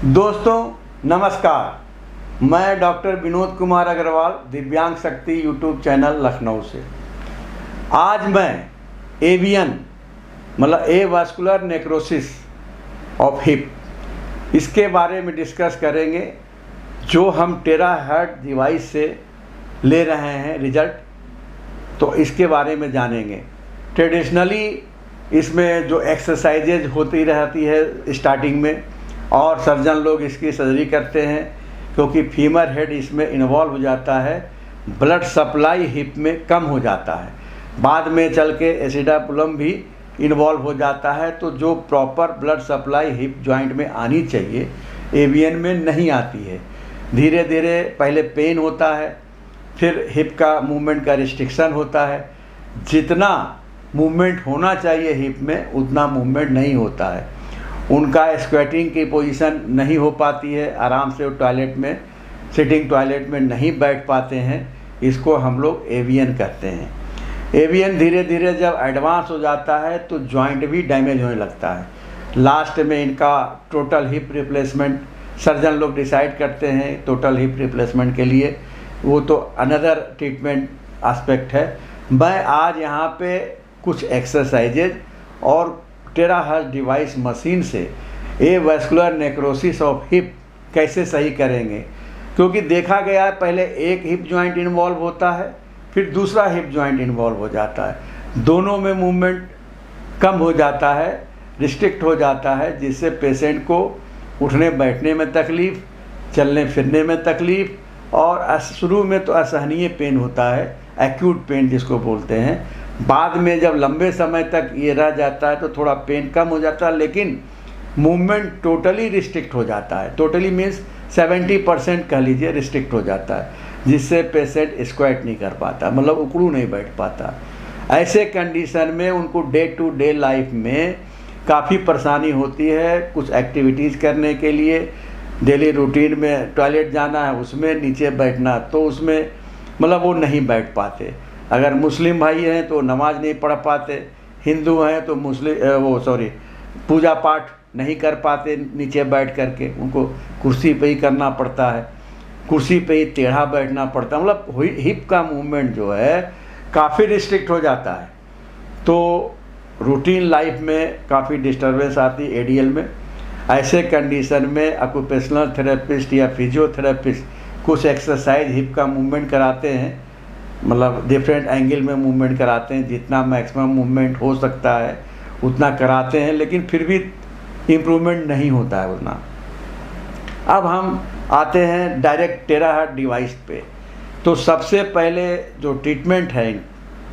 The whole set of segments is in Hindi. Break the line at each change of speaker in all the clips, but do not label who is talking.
दोस्तों नमस्कार, मैं डॉक्टर विनोद कुमार अग्रवाल दिव्यांग शक्ति यूट्यूब चैनल लखनऊ से। आज मैं एवीएन मतलब एवास्कुलर नेक्रोसिस ऑफ हिप इसके बारे में डिस्कस करेंगे, जो हम टेराहर्ट्ज डिवाइस से ले रहे हैं रिजल्ट, तो इसके बारे में जानेंगे। ट्रेडिशनली इसमें जो एक्सरसाइजेज होती रहती है स्टार्टिंग में, और सर्जन लोग इसकी सर्जरी करते हैं क्योंकि फीमर हेड इसमें इन्वॉल्व हो जाता है। ब्लड सप्लाई हिप में कम हो जाता है, बाद में चल के एसिडापुलम भी इन्वॉल्व हो जाता है। तो जो proper blood supply hip joint में आनी चाहिए एवीएन में नहीं आती है। धीरे धीरे पहले पेन होता है, फिर हिप का मूवमेंट का रिस्ट्रिक्शन होता है। जितना मूवमेंट होना चाहिए हिप में उतना मूवमेंट नहीं होता है। उनका स्क्वेटिंग की पोजीशन नहीं हो पाती है, आराम से टॉयलेट में सिटिंग टॉयलेट में नहीं बैठ पाते हैं। इसको हम लोग एवीएन कहते हैं। एवीएन धीरे धीरे जब एडवांस हो जाता है तो जॉइंट भी डैमेज होने लगता है। लास्ट में इनका टोटल हिप रिप्लेसमेंट सर्जन लोग डिसाइड करते हैं। टोटल हिप रिप्लेसमेंट के लिए वो तो अनदर ट्रीटमेंट एस्पेक्ट है। मैं आज यहाँ पे कुछ एक्सरसाइजेज और टेराहर्ट्ज डिवाइस मशीन से एवास्कुलर नेक्रोसिस ऑफ हिप कैसे सही करेंगे, क्योंकि देखा गया है पहले एक हिप जॉइंट इन्वॉल्व होता है, फिर दूसरा हिप जॉइंट इन्वॉल्व हो जाता है। दोनों में मूवमेंट कम हो जाता है, रिस्ट्रिक्ट हो जाता है, जिससे पेशेंट को उठने बैठने में तकलीफ़, चलने फिरने में तकलीफ़, और शुरू में तो असहनीय पेन होता है, एक्यूट पेन जिसको बोलते हैं। बाद में जब लंबे समय तक ये रह जाता है तो थोड़ा पेन कम हो जाता है, लेकिन मूवमेंट टोटली रिस्ट्रिक्ट हो जाता है। टोटली मीन्स 70% कह लीजिए रिस्ट्रिक्ट हो जाता है, जिससे पेशेंट स्क्वाट नहीं कर पाता, मतलब उकड़ू नहीं बैठ पाता। ऐसे कंडीशन में उनको डे टू डे लाइफ में काफ़ी परेशानी होती है। कुछ एक्टिविटीज़ करने के लिए डेली रूटीन में टॉयलेट जाना है, उसमें नीचे बैठना, तो उसमें मतलब वो नहीं बैठ पाते। अगर मुस्लिम भाई हैं तो नमाज नहीं पढ़ पाते, हिंदू हैं तो पूजा पाठ नहीं कर पाते नीचे बैठ करके, उनको कुर्सी पे ही करना पड़ता है, कुर्सी पे ही टेढ़ा बैठना पड़ता है। मतलब हिप का मूवमेंट जो है काफ़ी रिस्ट्रिक्ट हो जाता है, तो रूटीन लाइफ में काफ़ी डिस्टर्बेंस आती है एडीएल में। ऐसे कंडीशन में ऑक्यूपेशनल थेरेपिस्ट या फिजियोथेरेपिस्ट कुछ एक्सरसाइज हिप का मूवमेंट कराते हैं, मतलब डिफरेंट एंगल में मूवमेंट कराते हैं। जितना मैक्सिमम मूवमेंट हो सकता है उतना कराते हैं, लेकिन फिर भी इम्प्रूवमेंट नहीं होता है उतना। अब हम आते हैं डायरेक्ट टेराहर्ट्ज डिवाइस पे। तो सबसे पहले जो ट्रीटमेंट है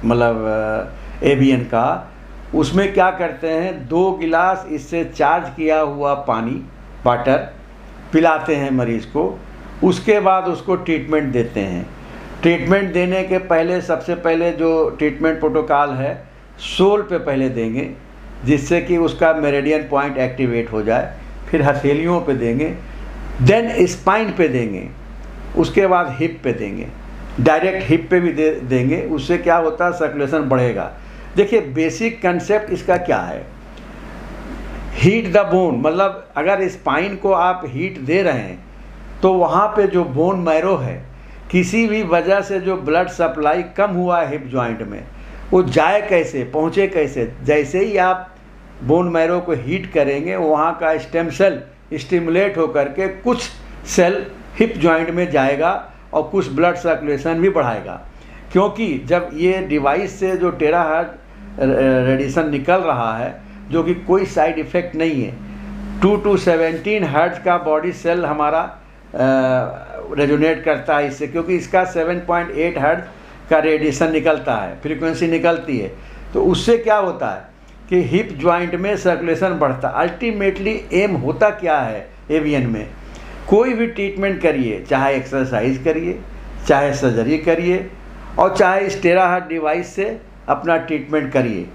मतलब एवीएन का, उसमें क्या करते हैं, 2 गिलास इससे चार्ज किया हुआ पानी वाटर पिलाते हैं मरीज़ को। उसके बाद उसको ट्रीटमेंट देते हैं। ट्रीटमेंट देने के पहले सबसे पहले जो ट्रीटमेंट प्रोटोकॉल है, सोल पे पहले देंगे, जिससे कि उसका मेरिडियन पॉइंट एक्टिवेट हो जाए। फिर हथेलियों पे देंगे, देन स्पाइन पे देंगे, उसके बाद हिप पे देंगे। डायरेक्ट हिप पे भी देंगे। उससे क्या होता है, सर्कुलेशन बढ़ेगा। देखिए बेसिक कंसेप्ट इसका क्या है, हीट द बोन, मतलब अगर स्पाइन को आप हीट दे रहे हैं तो वहाँ पे जो बोन मैरो है, किसी भी वजह से जो ब्लड सप्लाई कम हुआ है हिप जॉइंट में, वो जाए कैसे, पहुँचे कैसे। जैसे ही आप बोन मैरो को हीट करेंगे, वहाँ का स्टेम सेल स्टिमुलेट होकर के कुछ सेल हिप जॉइंट में जाएगा और कुछ ब्लड सर्कुलेशन भी बढ़ाएगा। क्योंकि जब ये डिवाइस से जो टेराहर्ट्ज रेडिएशन निकल रहा है, जो कि कोई साइड इफ़ेक्ट नहीं है, 2 to 17 हर्ट्ज का बॉडी सेल हमारा रेजोनेट करता है इससे, क्योंकि इसका 7.8 हर्ट्ज का रेडिएशन निकलता है, फ्रीक्वेंसी निकलती है। तो उससे क्या होता है कि हिप जॉइंट में सर्कुलेशन बढ़ता। अल्टीमेटली एम होता क्या है एवीएन में, कोई भी ट्रीटमेंट करिए, चाहे एक्सरसाइज करिए, चाहे सर्जरी करिए, और चाहे इस टेराहर्ट्ज डिवाइस से अपना ट्रीटमेंट करिए।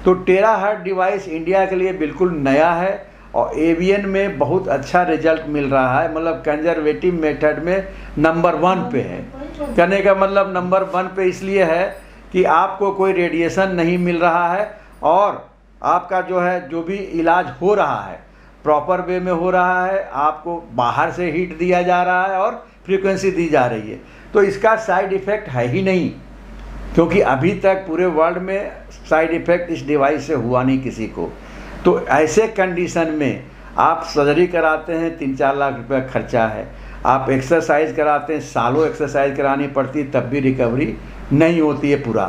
तो टेराहर्ट्ज डिवाइस इंडिया के लिए बिल्कुल नया है और एवीएन में बहुत अच्छा रिजल्ट मिल रहा है। मतलब कंजर्वेटिव मेथड में नंबर 1 पे है। कहने का मतलब नंबर 1 पे इसलिए है कि आपको कोई रेडिएशन नहीं मिल रहा है, और आपका जो है जो भी इलाज हो रहा है प्रॉपर वे में हो रहा है, आपको बाहर से हीट दिया जा रहा है और फ्रीक्वेंसी दी जा रही है, तो इसका साइड इफ़ेक्ट है ही नहीं, क्योंकि अभी तक पूरे वर्ल्ड में साइड इफ़ेक्ट इस डिवाइस से हुआ नहीं किसी को। तो ऐसे कंडीशन में आप सर्जरी कराते हैं, 3-4 लाख रुपये खर्चा है, आप एक्सरसाइज कराते हैं, सालों एक्सरसाइज करानी पड़ती है, तब भी रिकवरी नहीं होती है, पूरा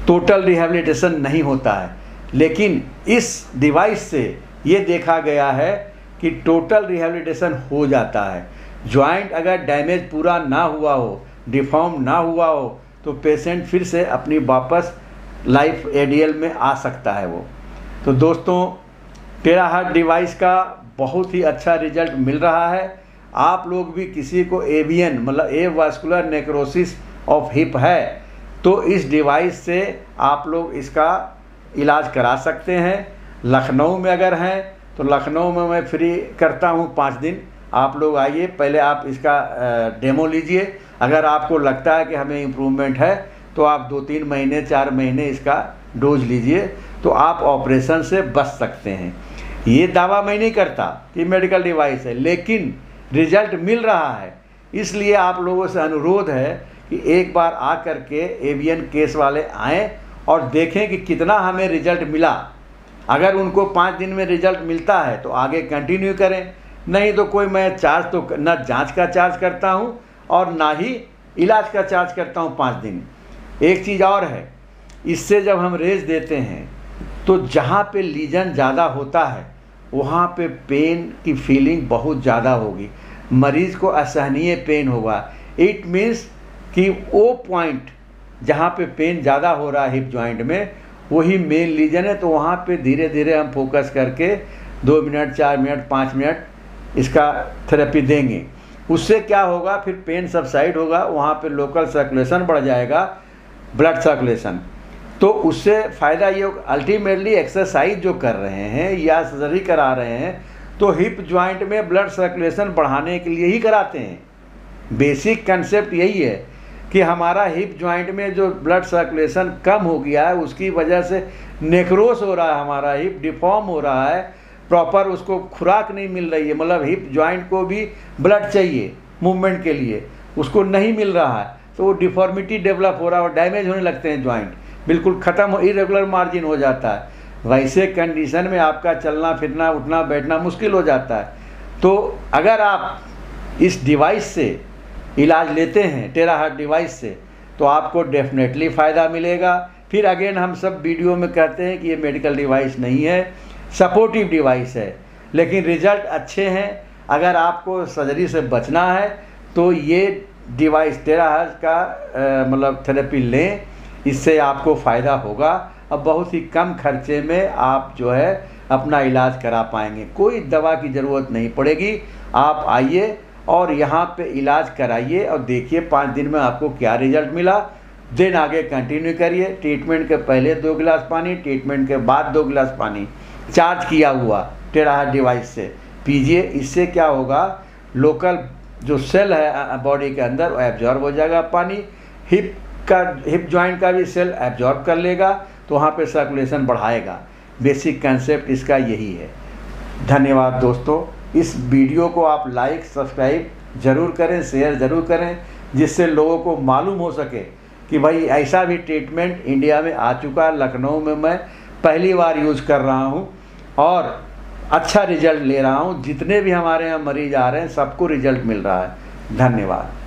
टोटल रिहैबिलिटेशन नहीं होता है। लेकिन इस डिवाइस से ये देखा गया है कि टोटल रिहैबिलिटेशन हो जाता है। जॉइंट अगर डैमेज पूरा ना हुआ हो, डिफॉर्म ना हुआ हो, तो पेशेंट फिर से अपनी वापस लाइफ एडीएल में आ सकता है वो। तो दोस्तों, टेराहर्ट्ज डिवाइस का बहुत ही अच्छा रिजल्ट मिल रहा है। आप लोग भी किसी को एवीएन मतलब एवास्कुलर नेक्रोसिस ऑफ हिप है तो इस डिवाइस से आप लोग इसका इलाज करा सकते हैं। लखनऊ में अगर हैं तो लखनऊ में मैं फ्री करता हूँ 5 दिन, आप लोग आइए, पहले आप इसका डेमो लीजिए। अगर आपको लगता है कि हमें इम्प्रूवमेंट है तो आप 2-3 महीने 4 महीने इसका डोज लीजिए, तो आप ऑपरेशन से बच सकते हैं। ये दावा मैं नहीं करता कि मेडिकल डिवाइस है, लेकिन रिजल्ट मिल रहा है। इसलिए आप लोगों से अनुरोध है कि एक बार आ कर के एवीएन केस वाले आएँ और देखें कि कितना हमें रिजल्ट मिला। अगर उनको 5 दिन में रिजल्ट मिलता है तो आगे कंटिन्यू करें, नहीं तो कोई मैं चार्ज तो ना जांच का चार्ज करता हूं और ना ही इलाज का चार्ज करता हूं 5 दिन। एक चीज़ और है, इससे जब हम रेज देते हैं तो जहां पे लीजन ज़्यादा होता है वहां पे पेन की फीलिंग बहुत ज़्यादा होगी, मरीज़ को असहनीय पेन होगा। इट मीन्स कि वो पॉइंट जहाँ पे पेन ज़्यादा हो रहा है हिप जॉइंट में, वही मेन लीजन है। तो वहाँ पे धीरे धीरे हम फोकस करके 2 मिनट 4 मिनट 5 मिनट इसका थेरेपी देंगे। उससे क्या होगा, फिर पेन सबसाइड होगा, वहाँ पे लोकल सर्कुलेशन बढ़ जाएगा, ब्लड सर्कुलेशन। तो उससे फ़ायदा ये होगा, अल्टीमेटली एक्सरसाइज जो कर रहे हैं या सर्जरी करा रहे हैं तो हिप जॉइंट में ब्लड सर्कुलेशन बढ़ाने के लिए ही कराते हैं। बेसिक कंसेप्ट यही है कि हमारा हिप जॉइंट में जो ब्लड सर्कुलेशन कम हो गया है उसकी वजह से नेक्रोस हो रहा है, हमारा हिप डिफॉर्म हो रहा है, प्रॉपर उसको खुराक नहीं मिल रही है। मतलब हिप जॉइंट को भी ब्लड चाहिए मूवमेंट के लिए, उसको नहीं मिल रहा है, तो वो डिफॉर्मिटी डेवलप हो रहा है और डैमेज होने लगते हैं जॉइंट, बिल्कुल ख़त्म हो, इरेगुलर मार्जिन हो जाता है। वैसे कंडीशन में आपका चलना फिरना उठना बैठना मुश्किल हो जाता है। तो अगर आप इस डिवाइस से इलाज लेते हैं, टेराहर्ट्ज डिवाइस से, तो आपको डेफिनेटली फ़ायदा मिलेगा। फिर अगेन हम सब वीडियो में कहते हैं कि ये मेडिकल डिवाइस नहीं है, सपोर्टिव डिवाइस है, लेकिन रिजल्ट अच्छे हैं। अगर आपको सर्जरी से बचना है तो ये डिवाइस टेराहर्ट्ज का मतलब थेरेपी लें, इससे आपको फ़ायदा होगा। अब बहुत ही कम खर्चे में आप जो है अपना इलाज करा पाएंगे, कोई दवा की ज़रूरत नहीं पड़ेगी। आप आइए और यहाँ पे इलाज कराइए और देखिए 5 दिन में आपको क्या रिजल्ट मिला। दिन आगे कंटिन्यू करिए। ट्रीटमेंट के पहले 2 गिलास पानी, ट्रीटमेंट के बाद 2 गिलास पानी चार्ज किया हुआ टेराहर्ट्ज डिवाइस से पीजिए। इससे क्या होगा, लोकल जो सेल है बॉडी के अंदर वो एब्जॉर्ब हो जाएगा पानी, हिप जॉइंट का भी सेल एब्जॉर्ब कर लेगा, तो वहाँ पे सर्कुलेशन बढ़ाएगा। बेसिक कंसेप्ट इसका यही है। धन्यवाद दोस्तों। इस वीडियो को आप लाइक सब्सक्राइब ज़रूर करें, शेयर ज़रूर करें, जिससे लोगों को मालूम हो सके कि भाई ऐसा भी ट्रीटमेंट इंडिया में आ चुका है। लखनऊ में मैं पहली बार यूज़ कर रहा हूँ और अच्छा रिजल्ट ले रहा हूँ। जितने भी हमारे यहाँ मरीज आ रहे हैं सबको रिजल्ट मिल रहा है। धन्यवाद।